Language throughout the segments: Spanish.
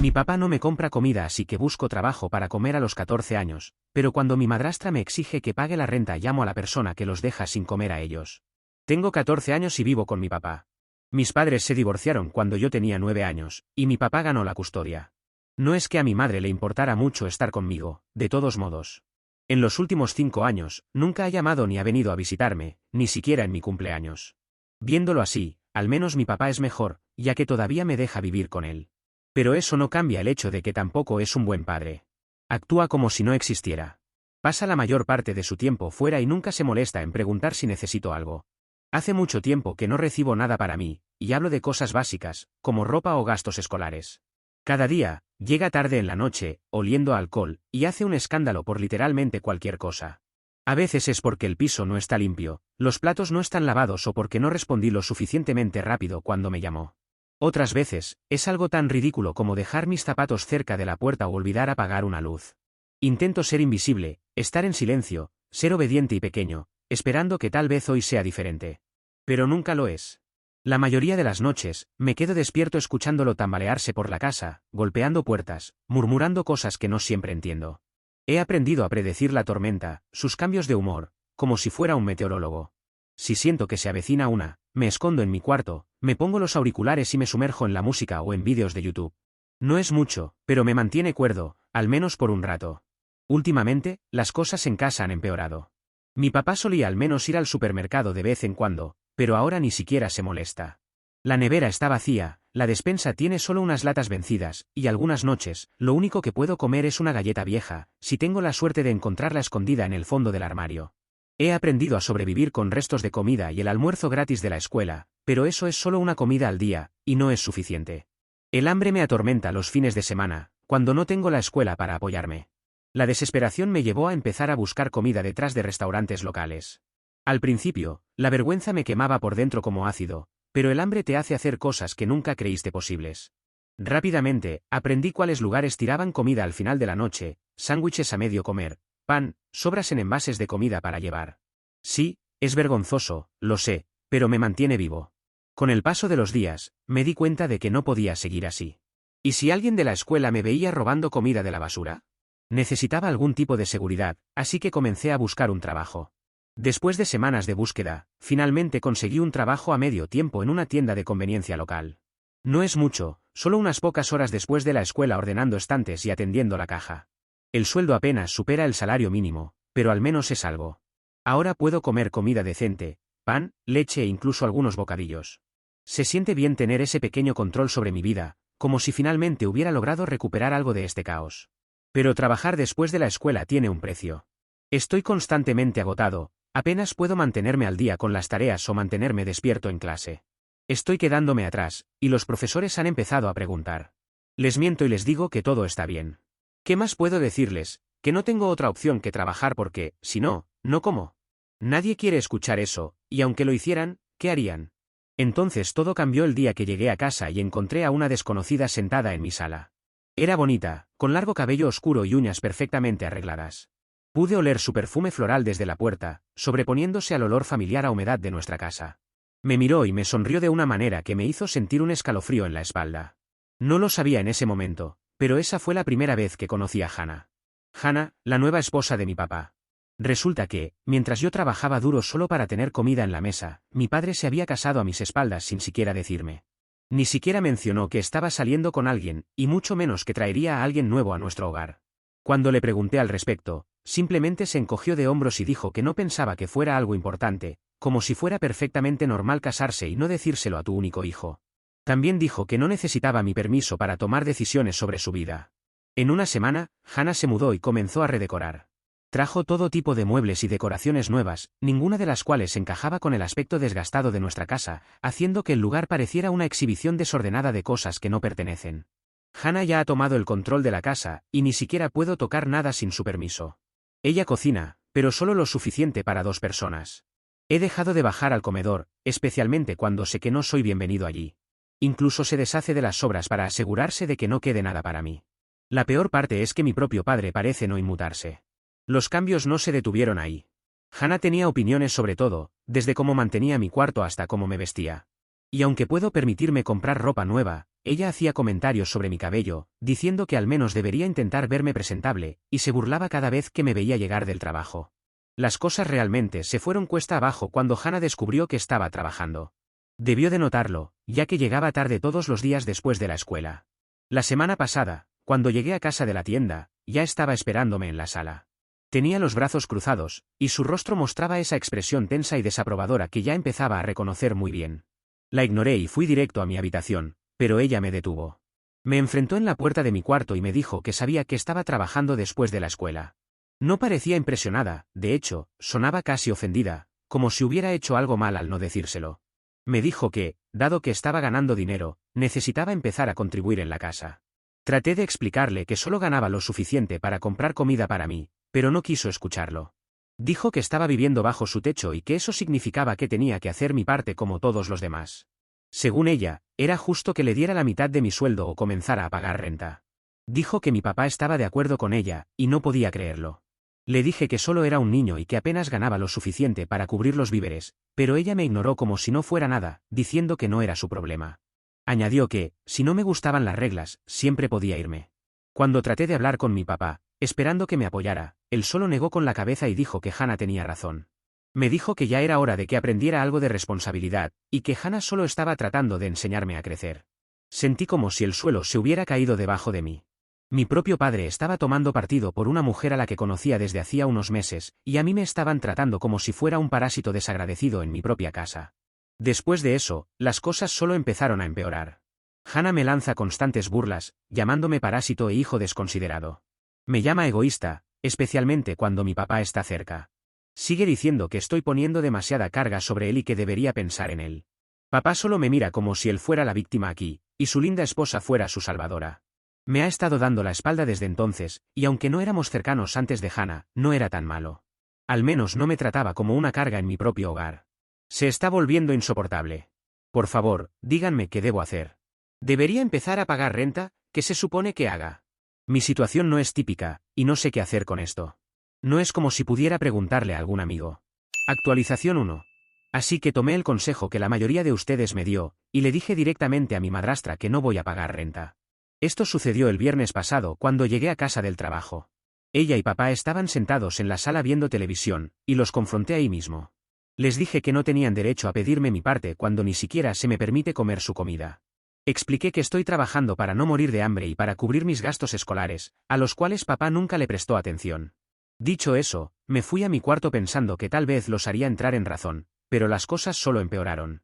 Mi papá no me compra comida, así que busco trabajo para comer a los 14 años, pero cuando mi madrastra me exige que pague la renta, llamo a la persona que los deja sin comer a ellos. Tengo 14 años y vivo con mi papá. Mis padres se divorciaron cuando yo tenía 9 años, y mi papá ganó la custodia. No es que a mi madre le importara mucho estar conmigo, de todos modos. En los últimos 5 años, nunca ha llamado ni ha venido a visitarme, ni siquiera en mi cumpleaños. Viéndolo así, al menos mi papá es mejor, ya que todavía me deja vivir con él. Pero eso no cambia el hecho de que tampoco es un buen padre. Actúa como si no existiera. Pasa la mayor parte de su tiempo fuera y nunca se molesta en preguntar si necesito algo. Hace mucho tiempo que no recibo nada para mí, y hablo de cosas básicas, como ropa o gastos escolares. Cada día, llega tarde en la noche, oliendo a alcohol, y hace un escándalo por literalmente cualquier cosa. A veces es porque el piso no está limpio, los platos no están lavados o porque no respondí lo suficientemente rápido cuando me llamó. Otras veces, es algo tan ridículo como dejar mis zapatos cerca de la puerta o olvidar apagar una luz. Intento ser invisible, estar en silencio, ser obediente y pequeño, esperando que tal vez hoy sea diferente. Pero nunca lo es. La mayoría de las noches, me quedo despierto escuchándolo tambalearse por la casa, golpeando puertas, murmurando cosas que no siempre entiendo. He aprendido a predecir la tormenta, sus cambios de humor, como si fuera un meteorólogo. Si siento que se avecina una, me escondo en mi cuarto, me pongo los auriculares y me sumerjo en la música o en vídeos de YouTube. No es mucho, pero me mantiene cuerdo, al menos por un rato. Últimamente, las cosas en casa han empeorado. Mi papá solía al menos ir al supermercado de vez en cuando, pero ahora ni siquiera se molesta. La nevera está vacía, la despensa tiene solo unas latas vencidas, y algunas noches, lo único que puedo comer es una galleta vieja, si tengo la suerte de encontrarla escondida en el fondo del armario. He aprendido a sobrevivir con restos de comida y el almuerzo gratis de la escuela, pero eso es solo una comida al día, y no es suficiente. El hambre me atormenta los fines de semana, cuando no tengo la escuela para apoyarme. La desesperación me llevó a empezar a buscar comida detrás de restaurantes locales. Al principio, la vergüenza me quemaba por dentro como ácido, pero el hambre te hace hacer cosas que nunca creíste posibles. Rápidamente, aprendí cuáles lugares tiraban comida al final de la noche, sándwiches a medio comer, pan, sobras en envases de comida para llevar. Sí, es vergonzoso, lo sé, pero me mantiene vivo. Con el paso de los días, me di cuenta de que no podía seguir así. ¿Y si alguien de la escuela me veía robando comida de la basura? Necesitaba algún tipo de seguridad, así que comencé a buscar un trabajo. Después de semanas de búsqueda, finalmente conseguí un trabajo a medio tiempo en una tienda de conveniencia local. No es mucho, solo unas pocas horas después de la escuela ordenando estantes y atendiendo la caja. El sueldo apenas supera el salario mínimo, pero al menos es algo. Ahora puedo comer comida decente, pan, leche e incluso algunos bocadillos. Se siente bien tener ese pequeño control sobre mi vida, como si finalmente hubiera logrado recuperar algo de este caos. Pero trabajar después de la escuela tiene un precio. Estoy constantemente agotado, apenas puedo mantenerme al día con las tareas o mantenerme despierto en clase. Estoy quedándome atrás, y los profesores han empezado a preguntar. Les miento y les digo que todo está bien. ¿Qué más puedo decirles? Que no tengo otra opción que trabajar porque, si no, no como. Nadie quiere escuchar eso, y aunque lo hicieran, ¿qué harían? Entonces todo cambió el día que llegué a casa y encontré a una desconocida sentada en mi sala. Era bonita, con largo cabello oscuro y uñas perfectamente arregladas. Pude oler su perfume floral desde la puerta, sobreponiéndose al olor familiar a humedad de nuestra casa. Me miró y me sonrió de una manera que me hizo sentir un escalofrío en la espalda. No lo sabía en ese momento, pero esa fue la primera vez que conocí a Hannah. Hannah, la nueva esposa de mi papá. Resulta que, mientras yo trabajaba duro solo para tener comida en la mesa, mi padre se había casado a mis espaldas sin siquiera decirme. Ni siquiera mencionó que estaba saliendo con alguien, y mucho menos que traería a alguien nuevo a nuestro hogar. Cuando le pregunté al respecto, simplemente se encogió de hombros y dijo que no pensaba que fuera algo importante, como si fuera perfectamente normal casarse y no decírselo a tu único hijo. También dijo que no necesitaba mi permiso para tomar decisiones sobre su vida. En una semana, Hannah se mudó y comenzó a redecorar. Trajo todo tipo de muebles y decoraciones nuevas, ninguna de las cuales encajaba con el aspecto desgastado de nuestra casa, haciendo que el lugar pareciera una exhibición desordenada de cosas que no pertenecen. Hannah ya ha tomado el control de la casa, y ni siquiera puedo tocar nada sin su permiso. Ella cocina, pero solo lo suficiente para 2 personas. He dejado de bajar al comedor, especialmente cuando sé que no soy bienvenido allí. Incluso se deshace de las sobras para asegurarse de que no quede nada para mí. La peor parte es que mi propio padre parece no inmutarse. Los cambios no se detuvieron ahí. Hannah tenía opiniones sobre todo, desde cómo mantenía mi cuarto hasta cómo me vestía. Y aunque puedo permitirme comprar ropa nueva, Ella hacía comentarios sobre mi cabello, diciendo que al menos debería intentar verme presentable, y se burlaba cada vez que me veía llegar del trabajo. Las cosas realmente se fueron cuesta abajo cuando Hannah descubrió que estaba trabajando. Debió de notarlo, ya que llegaba tarde todos los días después de la escuela. La semana pasada, cuando llegué a casa de la tienda, ya estaba esperándome en la sala. Tenía los brazos cruzados, y su rostro mostraba esa expresión tensa y desaprobadora que ya empezaba a reconocer muy bien. La ignoré y fui directo a mi habitación, pero ella me detuvo. Me enfrentó en la puerta de mi cuarto y me dijo que sabía que estaba trabajando después de la escuela. No parecía impresionada, de hecho, sonaba casi ofendida, como si hubiera hecho algo mal al no decírselo. Me dijo que, dado que estaba ganando dinero, necesitaba empezar a contribuir en la casa. Traté de explicarle que solo ganaba lo suficiente para comprar comida para mí, pero no quiso escucharlo. Dijo que estaba viviendo bajo su techo y que eso significaba que tenía que hacer mi parte como todos los demás. Según ella, era justo que le diera la mitad de mi sueldo o comenzara a pagar renta. Dijo que mi papá estaba de acuerdo con ella, y no podía creerlo. Le dije que solo era un niño y que apenas ganaba lo suficiente para cubrir los víveres, pero ella me ignoró como si no fuera nada, diciendo que no era su problema. Añadió que, si no me gustaban las reglas, siempre podía irme. Cuando traté de hablar con mi papá, esperando que me apoyara, él solo negó con la cabeza y dijo que Hannah tenía razón. Me dijo que ya era hora de que aprendiera algo de responsabilidad, y que Hannah solo estaba tratando de enseñarme a crecer. Sentí como si el suelo se hubiera caído debajo de mí. Mi propio padre estaba tomando partido por una mujer a la que conocía desde hacía unos meses, y a mí me estaban tratando como si fuera un parásito desagradecido en mi propia casa. Después de eso, las cosas solo empezaron a empeorar. Hannah me lanza constantes burlas, llamándome parásito e hijo desconsiderado. Me llama egoísta, especialmente cuando mi papá está cerca. Sigue diciendo que estoy poniendo demasiada carga sobre él y que debería pensar en él. Papá solo me mira como si él fuera la víctima aquí, y su linda esposa fuera su salvadora. Me ha estado dando la espalda desde entonces, y aunque no éramos cercanos antes de Hannah, no era tan malo. Al menos no me trataba como una carga en mi propio hogar. Se está volviendo insoportable. Por favor, díganme qué debo hacer. ¿Debería empezar a pagar renta? ¿Qué se supone que haga? Mi situación no es típica, y no sé qué hacer con esto. No es como si pudiera preguntarle a algún amigo. Actualización 1. Así que tomé el consejo que la mayoría de ustedes me dio, y le dije directamente a mi madrastra que no voy a pagar renta. Esto sucedió el viernes pasado cuando llegué a casa del trabajo. Ella y papá estaban sentados en la sala viendo televisión, y los confronté ahí mismo. Les dije que no tenían derecho a pedirme mi parte cuando ni siquiera se me permite comer su comida. Expliqué que estoy trabajando para no morir de hambre y para cubrir mis gastos escolares, a los cuales papá nunca le prestó atención. Dicho eso, me fui a mi cuarto pensando que tal vez los haría entrar en razón, pero las cosas solo empeoraron.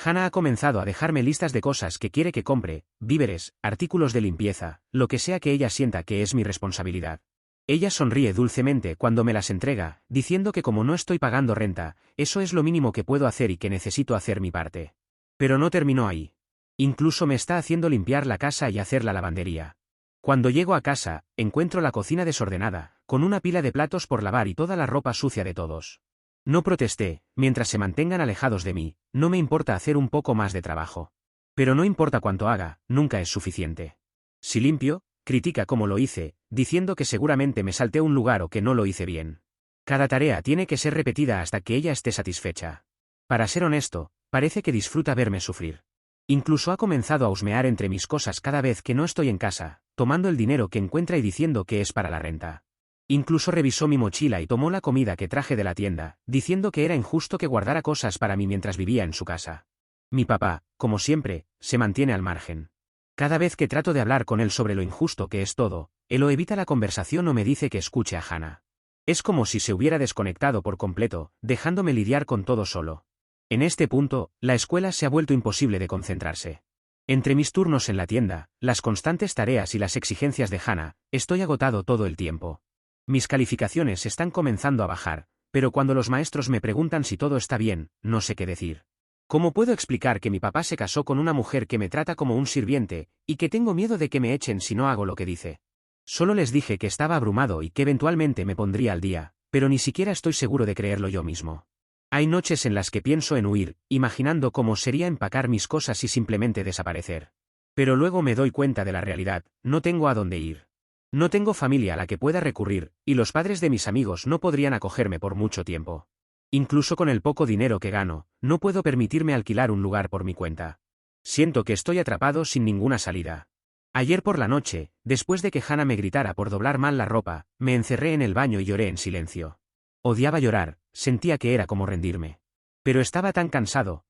Hannah ha comenzado a dejarme listas de cosas que quiere que compre, víveres, artículos de limpieza, lo que sea que ella sienta que es mi responsabilidad. Ella sonríe dulcemente cuando me las entrega, diciendo que como no estoy pagando renta, eso es lo mínimo que puedo hacer y que necesito hacer mi parte. Pero no terminó ahí. Incluso me está haciendo limpiar la casa y hacer la lavandería. Cuando llego a casa, encuentro la cocina desordenada, con una pila de platos por lavar y toda la ropa sucia de todos. No protesté, mientras se mantengan alejados de mí, no me importa hacer un poco más de trabajo. Pero no importa cuánto haga, nunca es suficiente. Si limpio, critica cómo lo hice, diciendo que seguramente me salté un lugar o que no lo hice bien. Cada tarea tiene que ser repetida hasta que ella esté satisfecha. Para ser honesto, parece que disfruta verme sufrir. Incluso ha comenzado a husmear entre mis cosas cada vez que no estoy en casa, tomando el dinero que encuentra y diciendo que es para la renta. Incluso revisó mi mochila y tomó la comida que traje de la tienda, diciendo que era injusto que guardara cosas para mí mientras vivía en su casa. Mi papá, como siempre, se mantiene al margen. Cada vez que trato de hablar con él sobre lo injusto que es todo, él o evita la conversación o me dice que escuche a Hannah. Es como si se hubiera desconectado por completo, dejándome lidiar con todo solo. En este punto, la escuela se ha vuelto imposible de concentrarse. Entre mis turnos en la tienda, las constantes tareas y las exigencias de Hannah, estoy agotado todo el tiempo. Mis calificaciones están comenzando a bajar, pero cuando los maestros me preguntan si todo está bien, no sé qué decir. ¿Cómo puedo explicar que mi papá se casó con una mujer que me trata como un sirviente, y que tengo miedo de que me echen si no hago lo que dice? Solo les dije que estaba abrumado y que eventualmente me pondría al día, pero ni siquiera estoy seguro de creerlo yo mismo. Hay noches en las que pienso en huir, imaginando cómo sería empacar mis cosas y simplemente desaparecer. Pero luego me doy cuenta de la realidad, no tengo a dónde ir. No tengo familia a la que pueda recurrir, y los padres de mis amigos no podrían acogerme por mucho tiempo. Incluso con el poco dinero que gano, no puedo permitirme alquilar un lugar por mi cuenta. Siento que estoy atrapado sin ninguna salida. Ayer por la noche, después de que Hannah me gritara por doblar mal la ropa, me encerré en el baño y lloré en silencio. Odiaba llorar, sentía que era como rendirme. Pero estaba tan cansado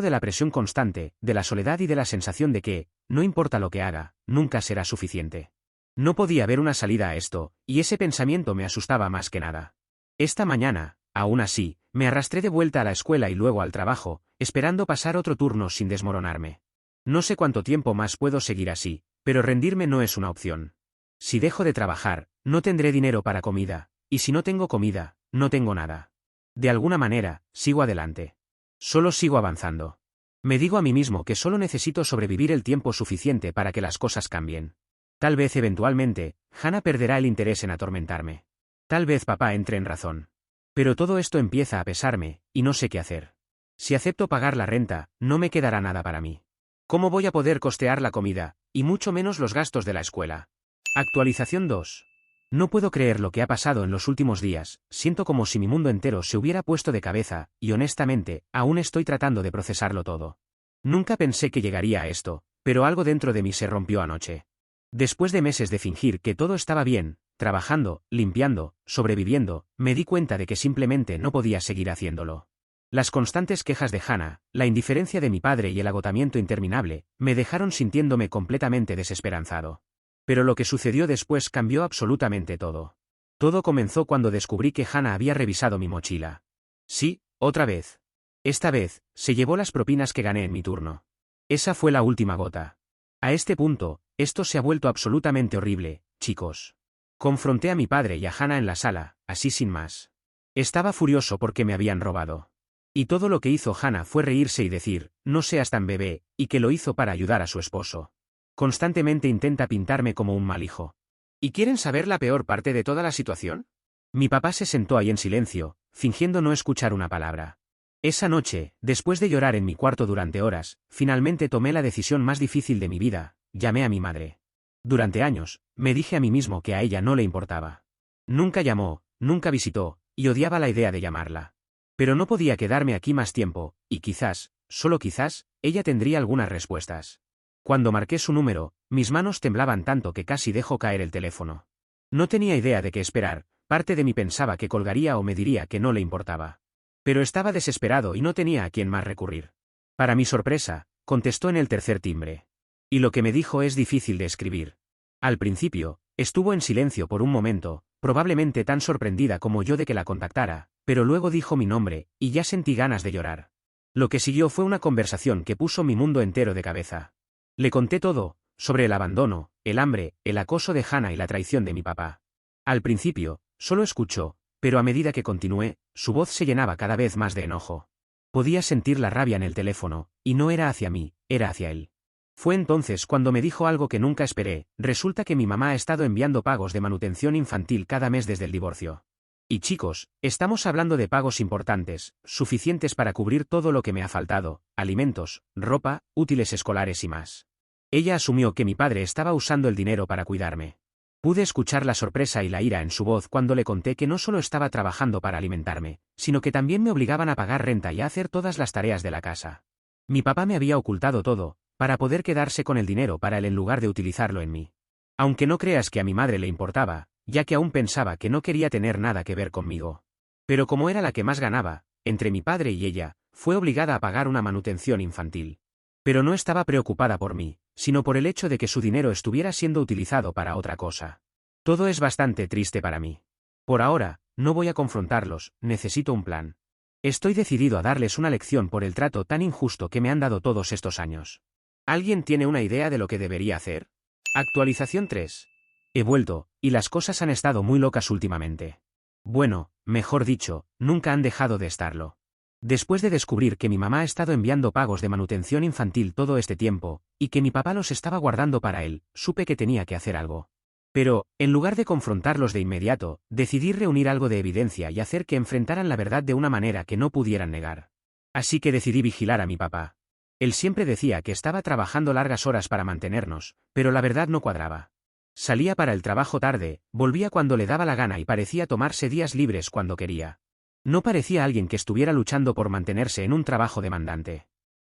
de la presión constante, de la soledad y de la sensación de que, no importa lo que haga, nunca será suficiente. No podía ver una salida a esto, y ese pensamiento me asustaba más que nada. Esta mañana, aún así, me arrastré de vuelta a la escuela y luego al trabajo, esperando pasar otro turno sin desmoronarme. No sé cuánto tiempo más puedo seguir así, pero rendirme no es una opción. Si dejo de trabajar, no tendré dinero para comida, y si no tengo comida, no tengo nada. De alguna manera, sigo adelante. Solo sigo avanzando. Me digo a mí mismo que solo necesito sobrevivir el tiempo suficiente para que las cosas cambien. Tal vez eventualmente, Hannah perderá el interés en atormentarme. Tal vez papá entre en razón. Pero todo esto empieza a pesarme, y no sé qué hacer. Si acepto pagar la renta, no me quedará nada para mí. ¿Cómo voy a poder costear la comida, y mucho menos los gastos de la escuela? Actualización 2. No puedo creer lo que ha pasado en los últimos días, siento como si mi mundo entero se hubiera puesto de cabeza, y honestamente, aún estoy tratando de procesarlo todo. Nunca pensé que llegaría a esto, pero algo dentro de mí se rompió anoche. Después de meses de fingir que todo estaba bien, trabajando, limpiando, sobreviviendo, me di cuenta de que simplemente no podía seguir haciéndolo. Las constantes quejas de Hannah, la indiferencia de mi padre y el agotamiento interminable, me dejaron sintiéndome completamente desesperanzado. Pero lo que sucedió después cambió absolutamente todo. Todo comenzó cuando descubrí que Hannah había revisado mi mochila. Sí, otra vez. Esta vez, se llevó las propinas que gané en mi turno. Esa fue la última gota. A este punto, esto se ha vuelto absolutamente horrible, chicos. Confronté a mi padre y a Hannah en la sala, así sin más. Estaba furioso porque me habían robado. Y todo lo que hizo Hannah fue reírse y decir, no seas tan bebé, y que lo hizo para ayudar a su esposo. Constantemente intenta pintarme como un mal hijo. ¿Y quieren saber la peor parte de toda la situación? Mi papá se sentó ahí en silencio, fingiendo no escuchar una palabra. Esa noche, después de llorar en mi cuarto durante horas, finalmente tomé la decisión más difícil de mi vida, llamé a mi madre. Durante años, me dije a mí mismo que a ella no le importaba. Nunca llamó, nunca visitó, y odiaba la idea de llamarla. Pero no podía quedarme aquí más tiempo, y quizás, solo quizás, ella tendría algunas respuestas. Cuando marqué su número, mis manos temblaban tanto que casi dejó caer el teléfono. No tenía idea de qué esperar, parte de mí pensaba que colgaría o me diría que no le importaba. Pero estaba desesperado y no tenía a quién más recurrir. Para mi sorpresa, contestó en el tercer timbre. Y lo que me dijo es difícil de escribir. Al principio, estuvo en silencio por un momento, probablemente tan sorprendida como yo de que la contactara, pero luego dijo mi nombre, y ya sentí ganas de llorar. Lo que siguió fue una conversación que puso mi mundo entero de cabeza. Le conté todo, sobre el abandono, el hambre, el acoso de Hannah y la traición de mi papá. Al principio, solo escuchó, pero a medida que continué, su voz se llenaba cada vez más de enojo. Podía sentir la rabia en el teléfono, y no era hacia mí, era hacia él. Fue entonces cuando me dijo algo que nunca esperé, resulta que mi mamá ha estado enviando pagos de manutención infantil cada mes desde el divorcio. Y chicos, estamos hablando de pagos importantes, suficientes para cubrir todo lo que me ha faltado, alimentos, ropa, útiles escolares y más. Ella asumió que mi padre estaba usando el dinero para cuidarme. Pude escuchar la sorpresa y la ira en su voz cuando le conté que no solo estaba trabajando para alimentarme, sino que también me obligaban a pagar renta y a hacer todas las tareas de la casa. Mi papá me había ocultado todo, para poder quedarse con el dinero para él en lugar de utilizarlo en mí. Aunque no creas que a mi madre le importaba, ya que aún pensaba que no quería tener nada que ver conmigo. Pero como era la que más ganaba, entre mi padre y ella, fue obligada a pagar una manutención infantil. Pero no estaba preocupada por mí, sino por el hecho de que su dinero estuviera siendo utilizado para otra cosa. Todo es bastante triste para mí. Por ahora, no voy a confrontarlos, necesito un plan. Estoy decidido a darles una lección por el trato tan injusto que me han dado todos estos años. ¿Alguien tiene una idea de lo que debería hacer? Actualización 3. He vuelto, y las cosas han estado muy locas últimamente. Bueno, mejor dicho, nunca han dejado de estarlo. Después de descubrir que mi mamá ha estado enviando pagos de manutención infantil todo este tiempo, y que mi papá los estaba guardando para él, supe que tenía que hacer algo. Pero, en lugar de confrontarlos de inmediato, decidí reunir algo de evidencia y hacer que enfrentaran la verdad de una manera que no pudieran negar. Así que decidí vigilar a mi papá. Él siempre decía que estaba trabajando largas horas para mantenernos, pero la verdad no cuadraba. Salía para el trabajo tarde, volvía cuando le daba la gana y parecía tomarse días libres cuando quería. No parecía alguien que estuviera luchando por mantenerse en un trabajo demandante.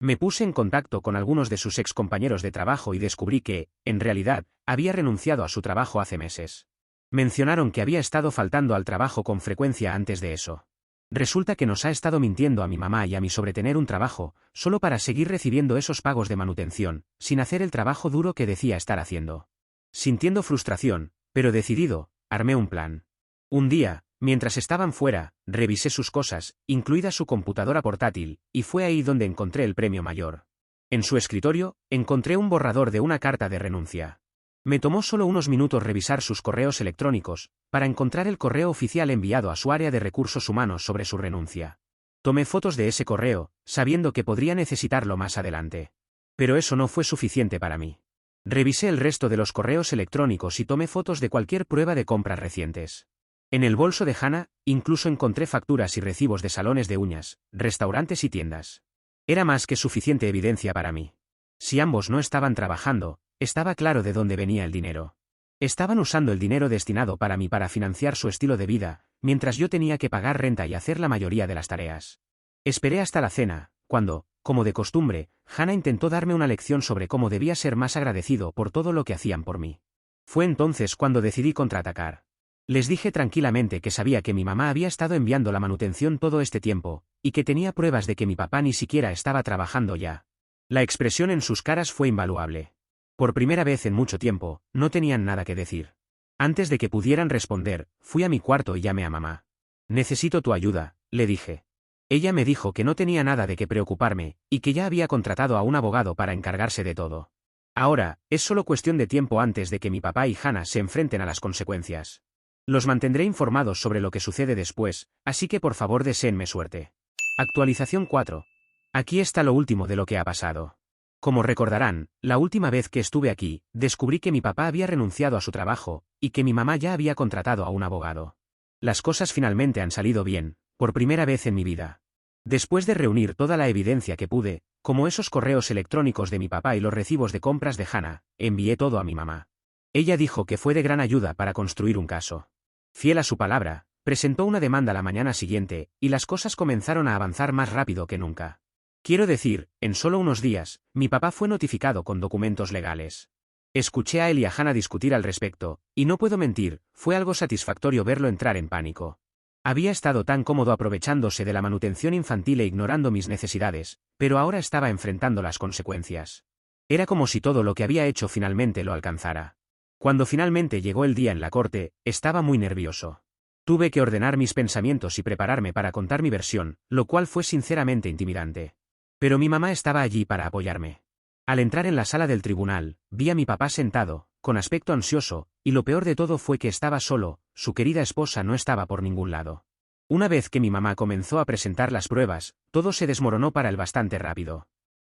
Me puse en contacto con algunos de sus excompañeros de trabajo y descubrí que, en realidad, había renunciado a su trabajo hace meses. Mencionaron que había estado faltando al trabajo con frecuencia antes de eso. Resulta que nos ha estado mintiendo a mi mamá y a mí sobre tener un trabajo, solo para seguir recibiendo esos pagos de manutención, sin hacer el trabajo duro que decía estar haciendo. Sintiendo frustración, pero decidido, armé un plan. Un día, mientras estaban fuera, revisé sus cosas, incluida su computadora portátil, y fue ahí donde encontré el premio mayor. En su escritorio, encontré un borrador de una carta de renuncia. Me tomó solo unos minutos revisar sus correos electrónicos, para encontrar el correo oficial enviado a su área de recursos humanos sobre su renuncia. Tomé fotos de ese correo, sabiendo que podría necesitarlo más adelante. Pero eso no fue suficiente para mí. Revisé el resto de los correos electrónicos y tomé fotos de cualquier prueba de compras recientes. En el bolso de Hannah, incluso encontré facturas y recibos de salones de uñas, restaurantes y tiendas. Era más que suficiente evidencia para mí. Si ambos no estaban trabajando, estaba claro de dónde venía el dinero. Estaban usando el dinero destinado para mí para financiar su estilo de vida, mientras yo tenía que pagar renta y hacer la mayoría de las tareas. Esperé hasta la cena, cuando, como de costumbre, Hannah intentó darme una lección sobre cómo debía ser más agradecido por todo lo que hacían por mí. Fue entonces cuando decidí contraatacar. Les dije tranquilamente que sabía que mi mamá había estado enviando la manutención todo este tiempo, y que tenía pruebas de que mi papá ni siquiera estaba trabajando ya. La expresión en sus caras fue invaluable. Por primera vez en mucho tiempo, no tenían nada que decir. Antes de que pudieran responder, fui a mi cuarto y llamé a mamá. «Necesito tu ayuda», le dije. Ella me dijo que no tenía nada de qué preocuparme, y que ya había contratado a un abogado para encargarse de todo. Ahora, es solo cuestión de tiempo antes de que mi papá y Hannah se enfrenten a las consecuencias. Los mantendré informados sobre lo que sucede después, así que por favor deséenme suerte. Actualización 4. Aquí está lo último de lo que ha pasado. Como recordarán, la última vez que estuve aquí, descubrí que mi papá había renunciado a su trabajo, y que mi mamá ya había contratado a un abogado. Las cosas finalmente han salido bien, por primera vez en mi vida. Después de reunir toda la evidencia que pude, como esos correos electrónicos de mi papá y los recibos de compras de Hannah, envié todo a mi mamá. Ella dijo que fue de gran ayuda para construir un caso. Fiel a su palabra, presentó una demanda la mañana siguiente, y las cosas comenzaron a avanzar más rápido que nunca. Quiero decir, en solo unos días, mi papá fue notificado con documentos legales. Escuché a él y a Hannah discutir al respecto, y no puedo mentir, fue algo satisfactorio verlo entrar en pánico. Había estado tan cómodo aprovechándose de la manutención infantil e ignorando mis necesidades, pero ahora estaba enfrentando las consecuencias. Era como si todo lo que había hecho finalmente lo alcanzara. Cuando finalmente llegó el día en la corte, estaba muy nervioso. Tuve que ordenar mis pensamientos y prepararme para contar mi versión, lo cual fue sinceramente intimidante. Pero mi mamá estaba allí para apoyarme. Al entrar en la sala del tribunal, vi a mi papá sentado, con aspecto ansioso, y lo peor de todo fue que estaba solo, su querida esposa no estaba por ningún lado. Una vez que mi mamá comenzó a presentar las pruebas, todo se desmoronó para él bastante rápido.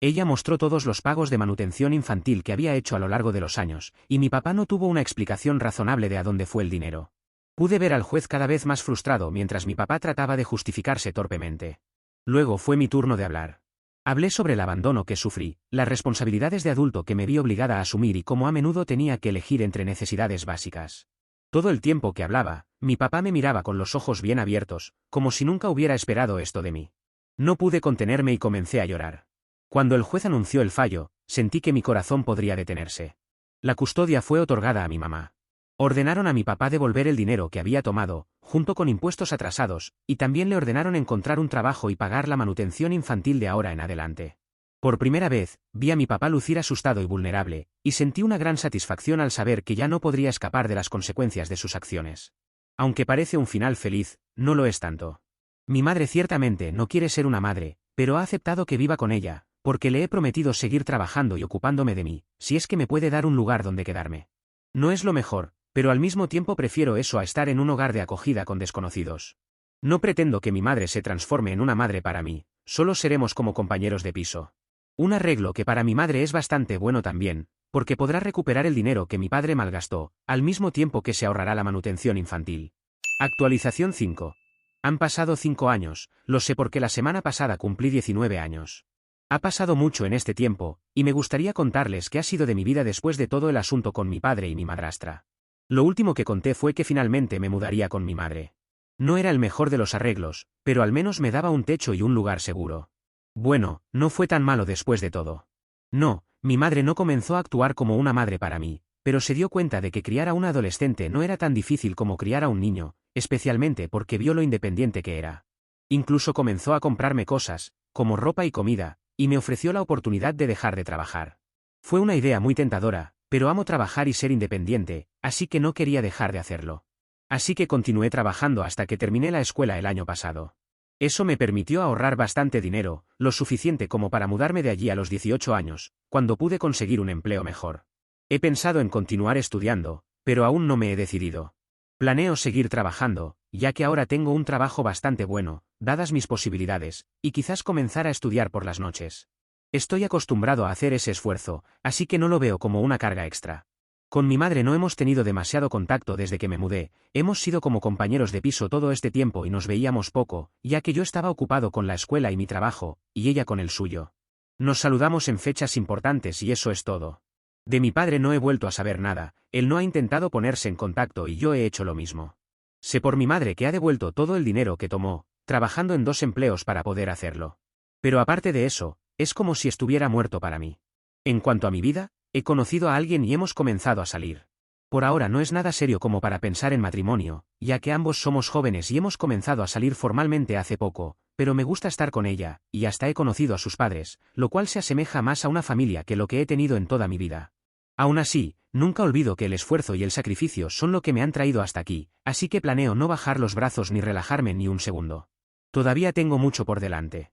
Ella mostró todos los pagos de manutención infantil que había hecho a lo largo de los años, y mi papá no tuvo una explicación razonable de a dónde fue el dinero. Pude ver al juez cada vez más frustrado mientras mi papá trataba de justificarse torpemente. Luego fue mi turno de hablar. Hablé sobre el abandono que sufrí, las responsabilidades de adulto que me vi obligada a asumir y cómo a menudo tenía que elegir entre necesidades básicas. Todo el tiempo que hablaba, mi papá me miraba con los ojos bien abiertos, como si nunca hubiera esperado esto de mí. No pude contenerme y comencé a llorar. Cuando el juez anunció el fallo, sentí que mi corazón podría detenerse. La custodia fue otorgada a mi mamá. Ordenaron a mi papá devolver el dinero que había tomado, junto con impuestos atrasados, y también le ordenaron encontrar un trabajo y pagar la manutención infantil de ahora en adelante. Por primera vez, vi a mi papá lucir asustado y vulnerable, y sentí una gran satisfacción al saber que ya no podría escapar de las consecuencias de sus acciones. Aunque parece un final feliz, no lo es tanto. Mi madre ciertamente no quiere ser una madre, pero ha aceptado que viva con ella, porque le he prometido seguir trabajando y ocupándome de mí, si es que me puede dar un lugar donde quedarme. No es lo mejor, pero al mismo tiempo prefiero eso a estar en un hogar de acogida con desconocidos. No pretendo que mi madre se transforme en una madre para mí, solo seremos como compañeros de piso. Un arreglo que para mi madre es bastante bueno también, porque podrá recuperar el dinero que mi padre malgastó, al mismo tiempo que se ahorrará la manutención infantil. Actualización 5. Han pasado 5 años, lo sé porque la semana pasada cumplí 19 años. Ha pasado mucho en este tiempo, y me gustaría contarles qué ha sido de mi vida después de todo el asunto con mi padre y mi madrastra. Lo último que conté fue que finalmente me mudaría con mi madre. No era el mejor de los arreglos, pero al menos me daba un techo y un lugar seguro. Bueno, no fue tan malo después de todo. No, mi madre no comenzó a actuar como una madre para mí, pero se dio cuenta de que criar a un adolescente no era tan difícil como criar a un niño, especialmente porque vio lo independiente que era. Incluso comenzó a comprarme cosas, como ropa y comida, y me ofreció la oportunidad de dejar de trabajar. Fue una idea muy tentadora, pero amo trabajar y ser independiente, así que no quería dejar de hacerlo. Así que continué trabajando hasta que terminé la escuela el año pasado. Eso me permitió ahorrar bastante dinero, lo suficiente como para mudarme de allí a los 18 años, cuando pude conseguir un empleo mejor. He pensado en continuar estudiando, pero aún no me he decidido. Planeo seguir trabajando, ya que ahora tengo un trabajo bastante bueno, dadas mis posibilidades, y quizás comenzar a estudiar por las noches. Estoy acostumbrado a hacer ese esfuerzo, así que no lo veo como una carga extra. Con mi madre no hemos tenido demasiado contacto desde que me mudé, hemos sido como compañeros de piso todo este tiempo y nos veíamos poco, ya que yo estaba ocupado con la escuela y mi trabajo, y ella con el suyo. Nos saludamos en fechas importantes y eso es todo. De mi padre no he vuelto a saber nada, él no ha intentado ponerse en contacto y yo he hecho lo mismo. Sé por mi madre que ha devuelto todo el dinero que tomó, trabajando en 2 empleos para poder hacerlo. Pero aparte de eso, es como si estuviera muerto para mí. En cuanto a mi vida, he conocido a alguien y hemos comenzado a salir. Por ahora no es nada serio como para pensar en matrimonio, ya que ambos somos jóvenes y hemos comenzado a salir formalmente hace poco, pero me gusta estar con ella, y hasta he conocido a sus padres, lo cual se asemeja más a una familia que lo que he tenido en toda mi vida. Aún así, nunca olvido que el esfuerzo y el sacrificio son lo que me han traído hasta aquí, así que planeo no bajar los brazos ni relajarme ni un segundo. Todavía tengo mucho por delante.